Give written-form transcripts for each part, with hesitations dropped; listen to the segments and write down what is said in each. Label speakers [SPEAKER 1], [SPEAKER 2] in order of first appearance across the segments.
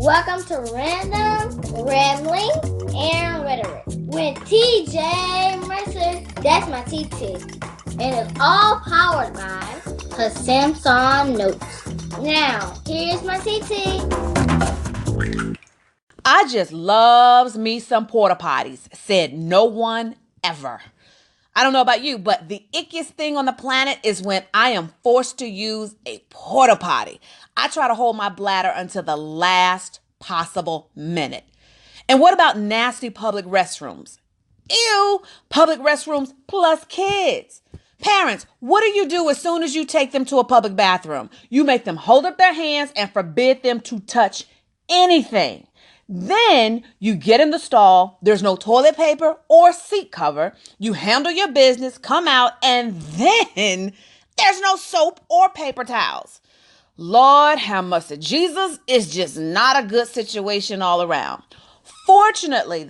[SPEAKER 1] Welcome to Random, Rambling, and Rhetoric with TJ Mercer. That's my TT. And it's all powered by her Samsung Notes. Now, here's my TT.
[SPEAKER 2] I just loves me some porta potties, said no one ever. I don't know about you, but the ickiest thing on the planet is when I am forced to use a porta potty. I try to hold my bladder until the last possible minute. And what about nasty public restrooms? Ew, public restrooms plus kids. Parents, what do you do as soon as you take them to a public bathroom? You make them hold up their hands and forbid them to touch anything. Then you get in the stall, there's no toilet paper or seat cover, you handle your business, come out, and then there's no soap or paper towels. Lord have mercy, Jesus is just not a good situation all around. Fortunately,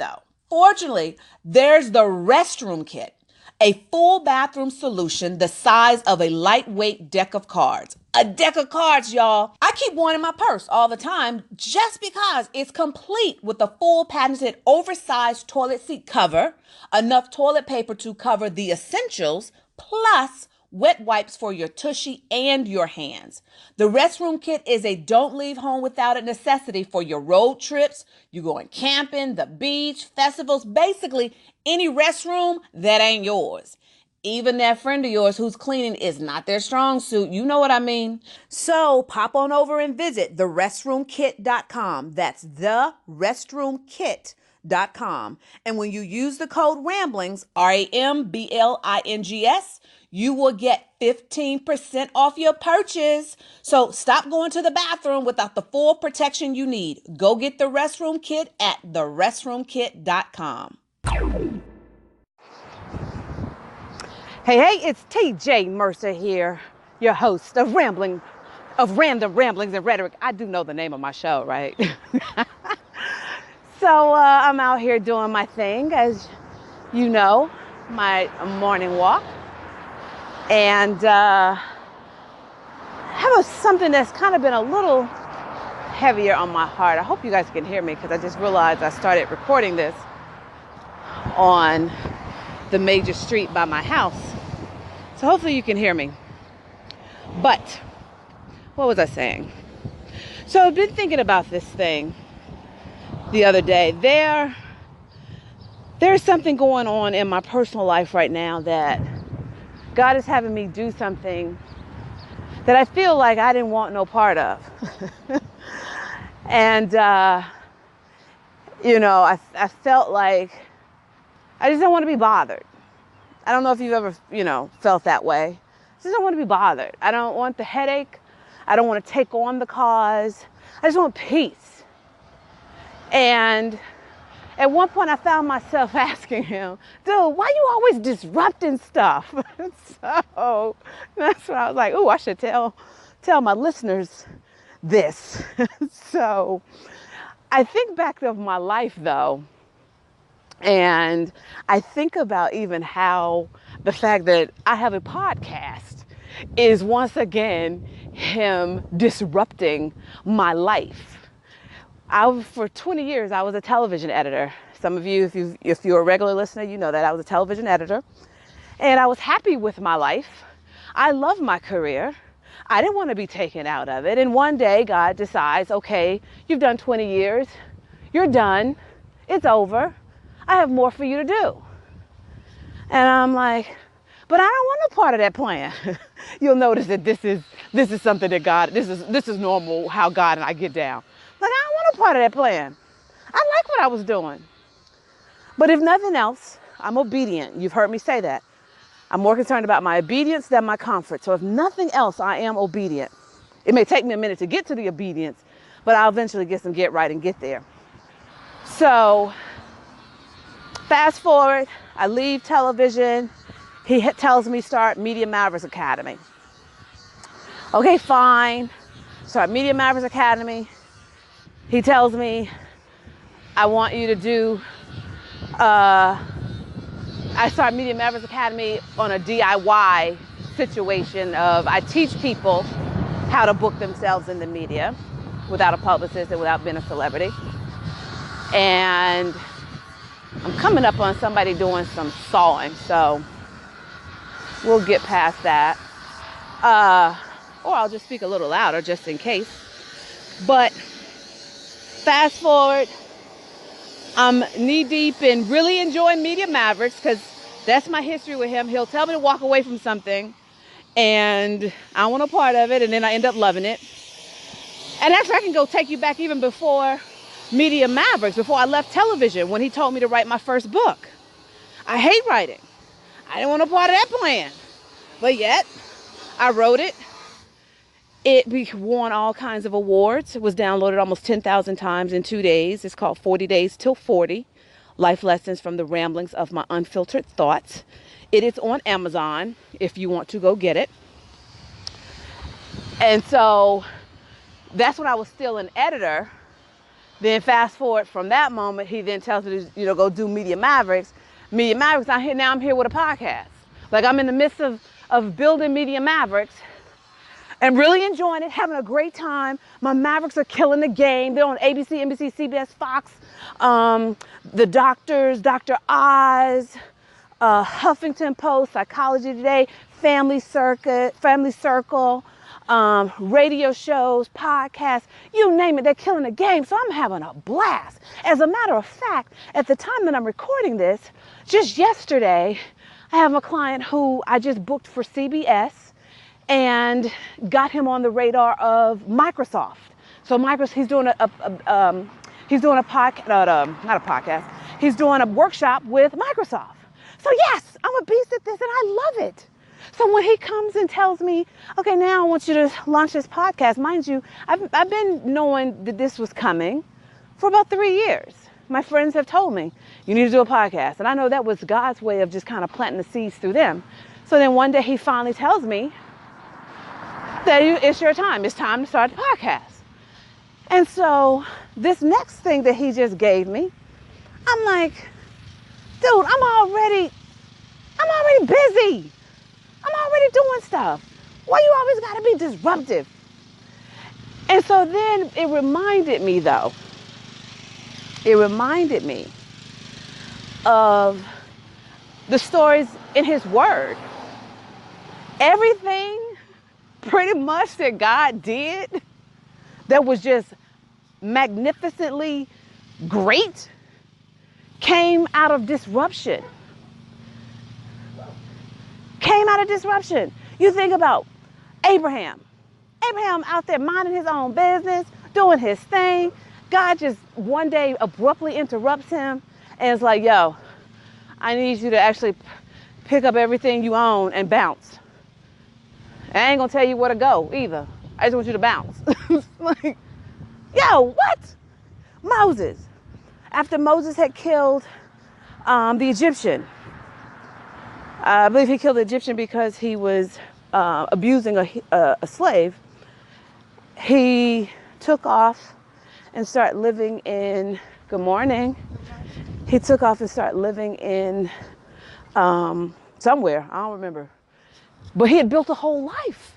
[SPEAKER 2] there's the restroom kit, a full bathroom solution the size of a lightweight deck of cards. A deck of cards, y'all. I keep one in my purse all the time just because it's complete with a full patented oversized toilet seat cover, enough toilet paper to cover the essentials, plus wet wipes for your tushy and your hands. The restroom kit is a don't leave home without it necessity for your road trips, you going camping, the beach, festivals, basically any restroom that ain't yours. Even that friend of yours who's cleaning is not their strong suit. You know what I mean? So pop on over and visit therestroomkit.com. That's therestroomkit.com. And when you use the code RAMBLINGS, RAMBLINGS, you will get 15% off your purchase. So stop going to the bathroom without the full protection you need. Go get the restroom kit at therestroomkit.com.
[SPEAKER 3] Hey, it's TJ Mercer here, your host of Random Ramblings and Rhetoric. I do know the name of my show, right? So I'm out here doing my thing, as you know, my morning walk. And have something that's kind of been a little heavier on my heart. I hope you guys can hear me because I just realized I started recording this on the major street by my house. So hopefully you can hear me. But what was I saying? So I've been thinking about this thing the other day. There's something going on in my personal life right now that God is having me do something that I feel like I didn't want no part of. And, I felt like I just don't want to be bothered. I don't know if you've ever, felt that way. I just don't want to be bothered. I don't want the headache. I don't want to take on the cause. I just want peace. And at one point I found myself asking him, dude, why you always disrupting stuff? So that's when I was like, I should tell my listeners this. So I think back of my life though, and I think about even how the fact that I have a podcast is once again him disrupting my life. For 20 years, I was a television editor. Some of you, if you're a regular listener, you know that I was a television editor. And I was happy with my life. I love my career. I didn't want to be taken out of it. And one day God decides, okay, you've done 20 years. You're done. It's over. I have more for you to do. And I'm like, but I don't want no part of that plan. You'll notice that this is something that God, this is normal how God and I get down. Like, I don't want no part of that plan. I like what I was doing. But if nothing else, I'm obedient. You've heard me say that. I'm more concerned about my obedience than my comfort. So if nothing else, I am obedient. It may take me a minute to get to the obedience, but I'll eventually get right and get there. So fast forward, I leave television. He tells me start Media Mavericks Academy. Okay, fine. Start Media Mavericks Academy. He tells me, I want you to do, I start Media Mavericks Academy on a DIY situation of I teach people how to book themselves in the media. without a publicist and without being a celebrity. And I'm coming up on somebody doing some sawing, so we'll get past that. Or I'll just speak a little louder just in case. But fast forward, I'm knee deep in really enjoying Media Mavericks because that's my history with him. He'll tell me to walk away from something and I don't want no part of it, and then I end up loving it. And actually, I can go take you back even before Media Mavericks, before I left television, when he told me to write my first book. I hate writing. I didn't want no part of that plan. But yet, I wrote it. It won all kinds of awards. It was downloaded almost 10,000 times in 2 days. It's called 40 Days Till 40, Life Lessons from the Ramblings of My Unfiltered Thoughts. It is on Amazon if you want to go get it. And so that's when I was still an editor. Then fast forward from that moment, he then tells me to, go do Media Mavericks. Media Mavericks, now I'm here with a podcast. Like, I'm in the midst of building Media Mavericks and really enjoying it, having a great time. My Mavericks are killing the game. They're on ABC, NBC, CBS, Fox, The Doctors, Dr. Oz, Huffington Post, Psychology Today, Family Circle, radio shows, podcasts, you name it, they're killing the game. So I'm having a blast. As a matter of fact, at the time that I'm recording this, just yesterday, I have a client who I just booked for CBS and got him on the radar of Microsoft. So he's doing a podcast, not a podcast. He's doing a workshop with Microsoft. So yes, I'm a beast at this and I love it. So when he comes and tells me, okay, now I want you to launch this podcast, mind you, I've been knowing that this was coming for about 3 years. My friends have told me, you need to do a podcast. And I know that was God's way of just kind of planting the seeds through them. So then one day he finally tells me that it's your time. It's time to start the podcast. And so this next thing that he just gave me, I'm like, dude, I'm already busy. I'm already doing stuff. Why you always gotta be disruptive? And so then it reminded me of the stories in his word. Everything pretty much that God did that was just magnificently great came out of disruption. You think about Abraham out there minding his own business, doing his thing. God just one day abruptly interrupts him and is like, yo, I need you to actually pick up everything you own and bounce. I ain't gonna tell you where to go either. I just want you to bounce. Like, yo, what? Moses. After Moses had killed the Egyptian, I believe he killed the Egyptian because he was abusing a slave. He took off and started living in, good morning. He took off and started living in somewhere, I don't remember. But he had built a whole life,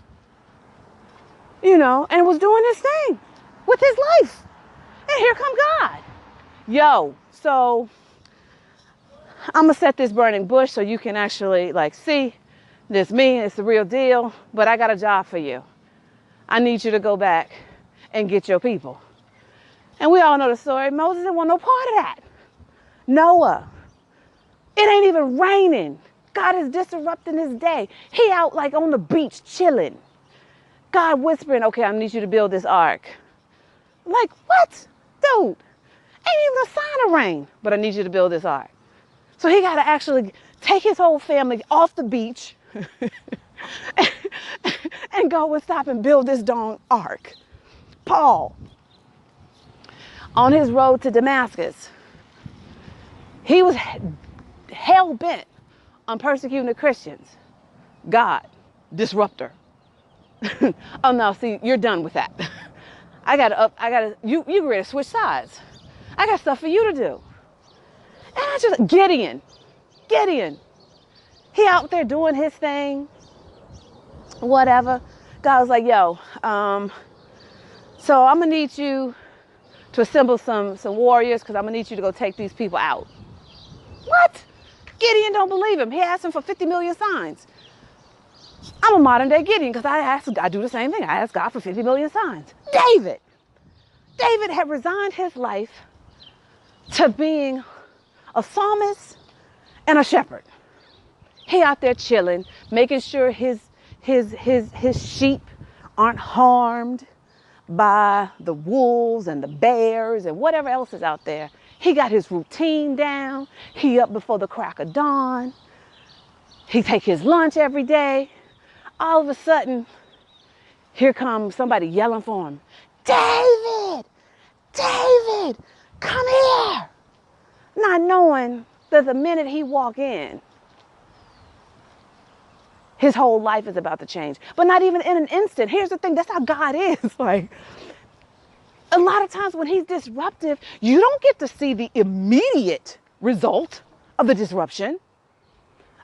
[SPEAKER 3] and was doing his thing with his life. And here come God. Yo, so I'm gonna set this burning bush so you can actually see this me, it's the real deal, but I got a job for you. I need you to go back and get your people. And we all know the story. Moses didn't want no part of that. Noah, it ain't even raining. God is disrupting his day. He out on the beach chilling. God whispering, okay, I need you to build this ark. I'm like, what? Dude, ain't even a sign of rain, but I need you to build this ark. So he got to actually take his whole family off the beach and go and stop and build this darn ark. Paul, on his road to Damascus, he was hell-bent on persecuting the Christians. God, disruptor. Oh no, see, you're done with that. You ready to switch sides. I got stuff for you to do. And Gideon, he out there doing his thing, whatever. God was like, yo, So I'm gonna need you to assemble some warriors, because I'm gonna need you to go take these people out. What? Gideon don't believe him. He asked him for 50 million signs. I'm a modern day Gideon, because I do the same thing. I ask God for 50 million signs. David had resigned his life to being a psalmist and a shepherd. He out there chilling, making sure his sheep aren't harmed by the wolves and the bears and whatever else is out there. He got his routine down. He up before the crack of dawn. He take his lunch every day. All of a sudden, here comes somebody yelling for him. David, David, come here. Not knowing that the minute he walk in, his whole life is about to change. But not even in an instant. Here's the thing, that's how God is. Like, a lot of times when he's disruptive, you don't get to see the immediate result of the disruption.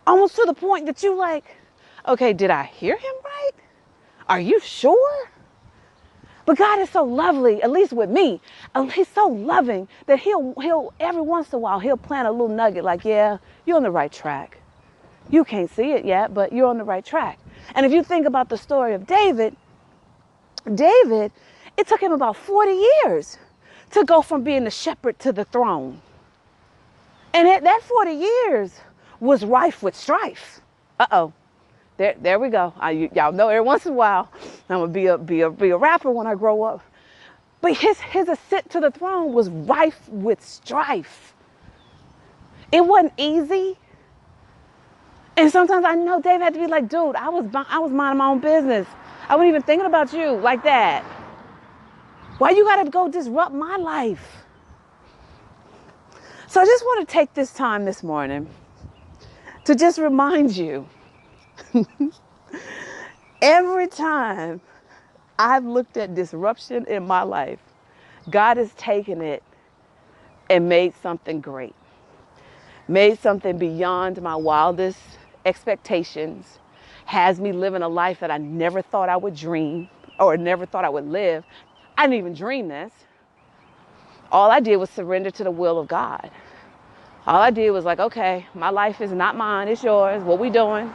[SPEAKER 3] Almost to the point that you like, okay, did I hear him right? Are you sure? But God is so lovely, at least with me. He's so loving that he'll every once in a while, he'll plant a little nugget like, yeah, you're on the right track. You can't see it yet, but you're on the right track. And if you think about the story of David, it took him about 40 years to go from being the shepherd to the throne. And that 40 years was rife with strife. Uh-oh. There we go. Y'all know every once in a while I'm gonna be a rapper when I grow up. But his ascent to the throne was rife with strife. It wasn't easy. And sometimes I know David had to be like, dude, I was minding my own business. I wasn't even thinking about you like that. Why you gotta go disrupt my life? So I just want to take this time this morning to just remind you, every time I've looked at disruption in my life, God has taken it and made something great, made something beyond my wildest expectations, has me living a life that I never thought I would dream or never thought I would live. I didn't even dream this. All I did was surrender to the will of God. All I did was like, okay, my life is not mine, it's yours. What we doing?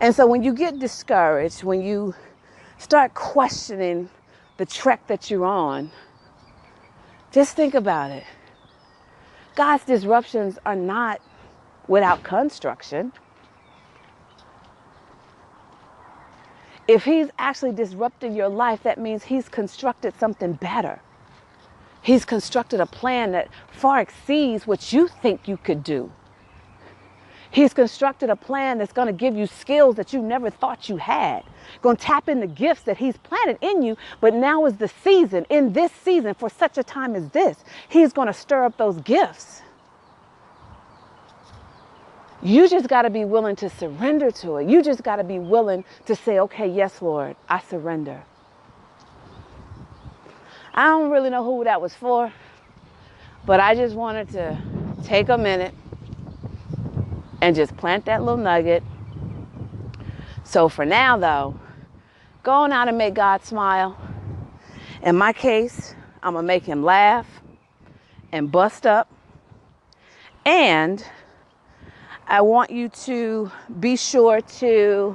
[SPEAKER 3] And so when you get discouraged, when you start questioning the trek that you're on, just think about it. God's disruptions are not without construction. If he's actually disrupting your life, that means he's constructed something better. He's constructed a plan that far exceeds what you think you could do. He's constructed a plan that's going to give you skills that you never thought you had. Going to tap into gifts that he's planted in you, but now is the season, in this season, for such a time as this, he's going to stir up those gifts. You just got to be willing to surrender to it. You just got to be willing to say, okay, yes, Lord, I surrender. I don't really know who that was for, but I just wanted to take a minute and just plant that little nugget. So for now, though, go on out and make God smile. In my case, I'm going to make him laugh and bust up. And I want you to be sure to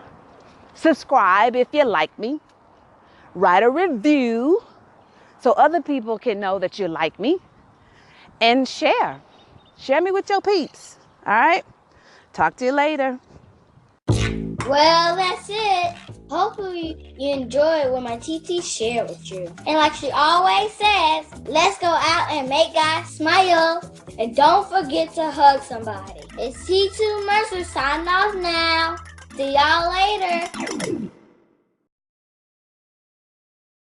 [SPEAKER 3] subscribe if you like me. Write a review so other people can know that you like me. And share. Share me with your peeps. All right? Talk to you later.
[SPEAKER 1] Well, that's it. Hopefully you enjoyed what my TT shared with you. And like she always says, let's go out and make God smile. And don't forget to hug somebody. It's T2 Mercer signing off now. See y'all later.